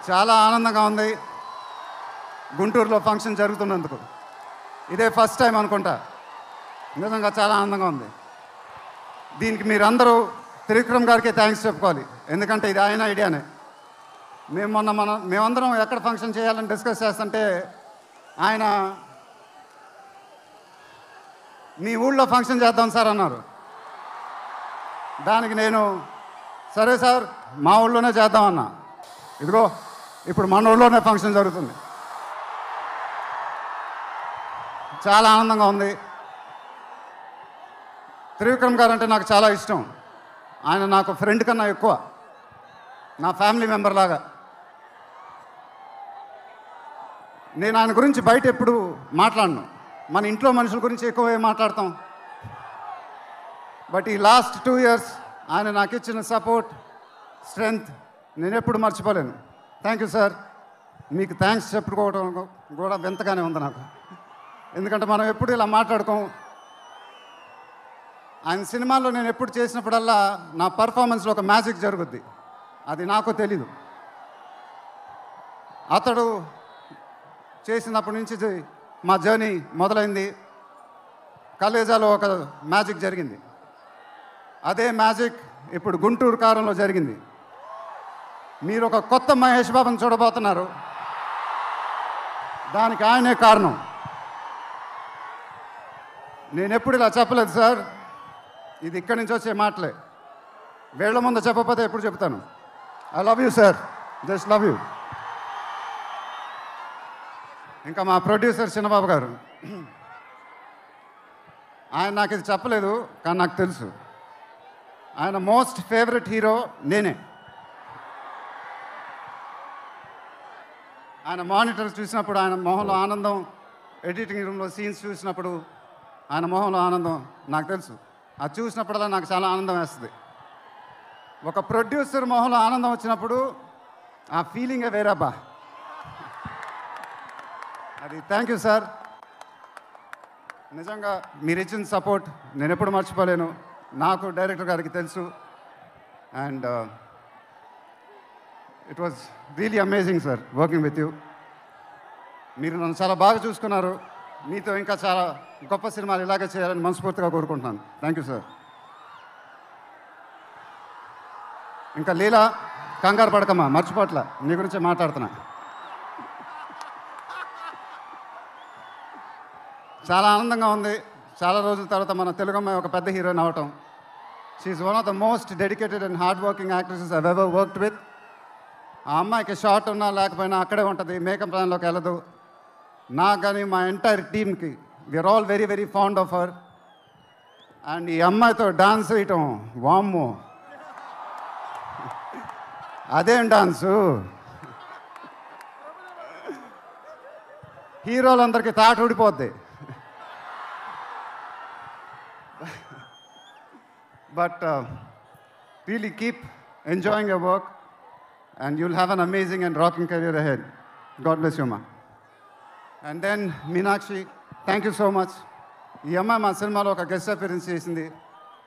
చాలా ఆనందంగా ఉంది గుంటూరులో ఫంక్షన్ జరుగుతున్నందుకు. ఇదే ఫస్ట్ టైం అనుకుంటా. నిజంగా చాలా ఆనందంగా ఉంది. దీనికి మీరందరూ త్రివిక్రమ్ గారికి థ్యాంక్స్ చెప్పుకోవాలి, ఎందుకంటే ఇది ఆయన ఐడియానే. మేమందరం ఎక్కడ ఫంక్షన్ చేయాలని డిస్కస్ చేస్తుంటే ఆయన మీ ఊళ్ళో ఫంక్షన్ చేద్దాం సార్ అన్నారు. దానికి నేను సరే సార్ మా ఊళ్ళోనే చేద్దామన్నా. ఇదిగో ఇప్పుడు మన ఊళ్ళోనే ఫంక్షన్ జరుగుతుంది. చాలా ఆనందంగా ఉంది. త్రివిక్రమ్ గారు అంటే నాకు చాలా ఇష్టం. ఆయన నాకు ఫ్రెండ్ కన్నా ఎక్కువ, నా ఫ్యామిలీ మెంబర్ లాగా. నేను ఆయన గురించి బయట ఎప్పుడు మాట్లాడను, మన ఇంట్లో మనుషుల గురించి ఎక్కువ మాట్లాడతాం. బట్ ఈ లాస్ట్ 2 years ఆయన నాకు ఇచ్చిన సపోర్ట్, స్ట్రెంగ్త్ నేను ఎప్పుడు మర్చిపోలేను. Thank you sir. మీకు థ్యాంక్స్ చెప్పుకోవడం కూడా వింతగానే ఉంది నాకు, ఎందుకంటే మనం ఎప్పుడు ఇలా మాట్లాడుకోం. ఆయన సినిమాల్లో నేను ఎప్పుడు చేసినప్పుడల్లా నా పర్ఫార్మెన్స్లో ఒక మ్యాజిక్ జరుగుద్ది, అది నాకు తెలీదు. అతడు చేసినప్పటి నుంచి మా జర్నీ మొదలైంది. కలేజాలో ఒక మ్యాజిక్ జరిగింది, అదే మ్యాజిక్ ఇప్పుడు గుంటూరు కారంలో జరిగింది. మీరు ఒక కొత్త మహేష్ బాబుని చూడబోతున్నారు, దానికి ఆయనే కారణం. నేను ఎప్పుడు ఇలా చెప్పలేదు సార్, ఇది ఇక్కడి నుంచి వచ్చే మాటలే. వేళ్ల ముందు చెప్పకపోతే ఎప్పుడు చెప్తాను. I love you sir, just love you. ఇంకా మా ప్రొడ్యూసర్ చిన్నబాబు గారు, ఆయన నాకు ఇది చెప్పలేదు కానీ నాకు తెలుసు. ఆయన మోస్ట్ ఫేవరెట్ హీరో నేనే. ఆయన మానిటర్ చూసినప్పుడు ఆయన మొహంలో ఆనందం, ఎడిటింగ్ రూమ్లో సీన్స్ చూసినప్పుడు ఆయన మొహంలో ఆనందం నాకు తెలుసు. అది చూసినప్పుడల్లా నాకు చాలా ఆనందం వేస్తుంది. ఒక ప్రొడ్యూసర్ మొహంలో ఆనందం వచ్చినప్పుడు ఆ ఫీలింగే వేరేబ్బా. అది థ్యాంక్ యూ సార్. నిజంగా మీరు ఇచ్చిన సపోర్ట్ నేను ఎప్పుడు మర్చిపోలేను. నాకు డైరెక్టర్ గారికి తెలుసు. And it was really amazing sir working with you. మీరు నన్ను చాలా బాగా చూసుకున్నారు. మీతో ఇంకా చాలా గొప్ప సినిమాలు ఇలాగే చేయాలని మనస్ఫూర్తిగా కోరుకుంటున్నాను. Thank you sir. ఇంకా లీలా, కంగారు పడకమ్మా, మర్చిపోట్ల, నీ గురించే మాట్లాడుతున్నా. చాలా ఆనందంగా ఉంది. చాలా రోజుల తర్వాత మన తెలుగు అమ్మాయి ఒక పెద్ద హీరోయిన్ అవ్వటం. She is one of the most dedicated and hard working actresses I ever worked with. ఆ అమ్మాయికి షార్ట్ ఉన్నా లేకపోయినా అక్కడే ఉంటుంది, మేకప్ ప్లాన్లోకి వెళ్ళదు. నాకు కానీ మా ఎంటైర్ టీమ్కి we are all very very fond of her. And ఈ అమ్మాయితో డాన్స్ వేయటం, వామ్మో అదేం డాన్సు, హీరోలందరికీ తాట ఊడిపోద్ది. But really keep enjoying your work and you'll have an amazing and rocking career ahead. God bless you, ma. And then Meenakshi, thank you so much. ఈ అమ్మాయి మా సినిమాలో ఒక గెస్ట్ అపియరెన్స్ చేసింది.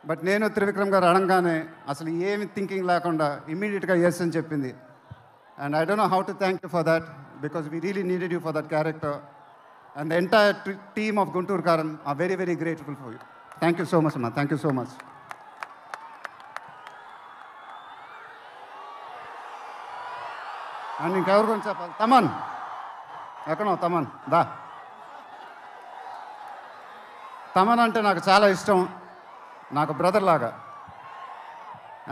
బట్ నేను త్రివిక్రమ్ గారు అడగానే అసలు ఏమి థింకింగ్ లేకుండా ఇమ్మీడియట్గా ఎస్ అని చెప్పింది. And I don't know how to thank you for that because we really needed you for that character. And the entire team of Guntur Kaaram are very very grateful for you. Thank you so much అమ్మా, thank you so much. And ఇంకెవరి గురించి చెప్పాలి? తమన్ ఎక్కడో, తమన్ దా. తమన్ అంటే నాకు చాలా ఇష్టం, నాకు బ్రదర్ లాగా.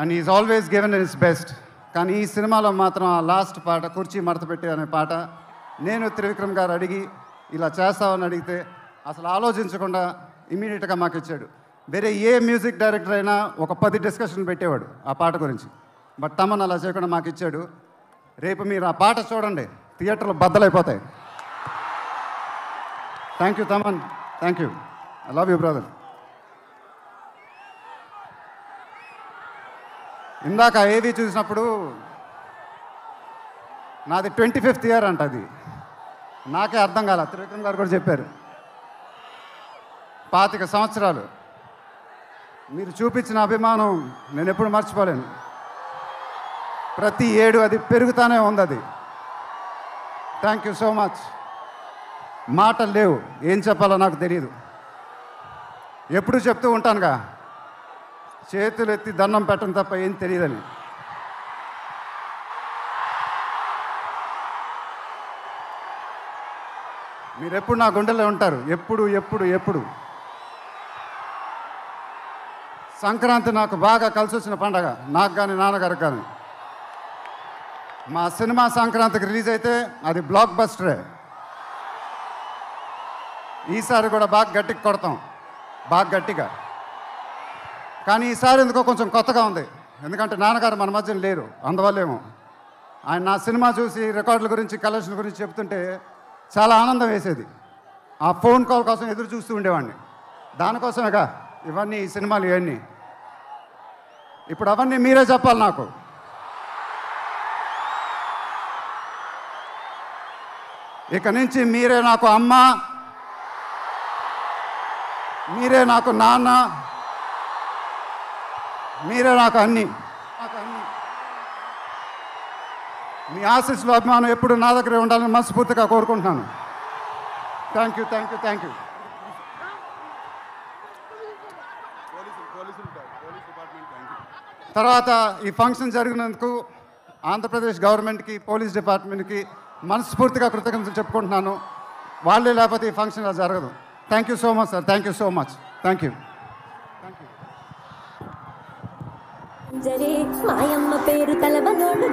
And is always given his best. కానీ ఈ సినిమాలో మాత్రం ఆ లాస్ట్ పాట, కుర్చీ మడతపెట్టి అనే పాట, నేను త్రివిక్రమ్ గారు అడిగి ఇలా చేస్తామని అడిగితే అసలు ఆలోచించకుండా ఇమీడియట్గా మాకు ఇచ్చాడు. వేరే ఏ మ్యూజిక్ డైరెక్టర్ అయినా ఒక 10 డిస్కషన్ పెట్టేవాడు ఆ పాట గురించి. బట్ తమన్ అలా చేయకుండా మాకు ఇచ్చాడు. రేపు మీరు ఆ పాట చూడండి, థియేటర్లో బద్దలైపోతాయి. Thank you Thaman, thank you. I love you brother. ఇందాక ఏవి చూసినప్పుడు నాది 25th year అంట. అది నాకే అర్థం కాల, త్రివిక్రమ్ గారు కూడా చెప్పారు. 25 సంవత్సరాలు మీరు చూపించిన అభిమానం నేను ఎప్పుడు మర్చిపోలేను. ప్రతి ఏడు అది పెరుగుతూనే ఉంది. అది థ్యాంక్ యూ సో మచ్. మాటలు లేవు, ఏం చెప్పాలో నాకు తెలియదు. ఎప్పుడు చెప్తూ ఉంటానుగా, చేతులు ఎత్తి దండం పెట్టడం తప్ప ఏం తెలియదని. మీరు ఎప్పుడు నా గుండెల్లో ఉంటారు, ఎప్పుడు ఎప్పుడు ఎప్పుడు. సంక్రాంతి నాకు బాగా కలిసి వచ్చిన పండగ, నాకు కానీ నాన్నగారికి కానీ. మా సినిమా సంక్రాంతికి రిలీజ్ అయితే అది బ్లాక్ బస్టరే. ఈసారి కూడా బాగా గట్టిగా కొడతాం, బాగా గట్టిగా. కానీ ఈసారి ఎందుకో కొంచెం కొత్తగా ఉంది, ఎందుకంటే నాన్నగారు మన మధ్యన లేరు, అందువల్లేమో. ఆయన నా సినిమా చూసి రికార్డుల గురించి కలెక్షన్ గురించి చెప్తుంటే చాలా ఆనందం వేసేది. ఆ ఫోన్ కాల్ కోసం ఎదురు చూస్తూ ఉండేవాడిని. దానికోసమేగా ఇవన్నీ, ఈ సినిమాలు ఇవన్నీ. ఇప్పుడు అవన్నీ మీరే చెప్పాలి నాకు. ఇక నుంచి మీరే నాకు అమ్మ, మీరే నాకు నాన్న, మీరే నాకు అన్నీ. మీ ఆశీస్సులు, అభిమానం ఎప్పుడు నా దగ్గరే ఉండాలని మనస్ఫూర్తిగా కోరుకుంటున్నాను. Thank you, thank you, thank you. తర్వాత ఈ ఫంక్షన్ జరిగినందుకు ఆంధ్రప్రదేశ్ గవర్నమెంట్కి, పోలీస్ డిపార్ట్మెంట్కి మనస్ఫూర్తిగా కృతజ్ఞతలు చెప్పుకుంటున్నాను. వాళ్ళే లేకపోతే ఈ ఫంక్షన్ ఇలా జరగదు. Thank you so much sir, thank you so much, thank you. మాయమ్మ పేరు తలవనోడు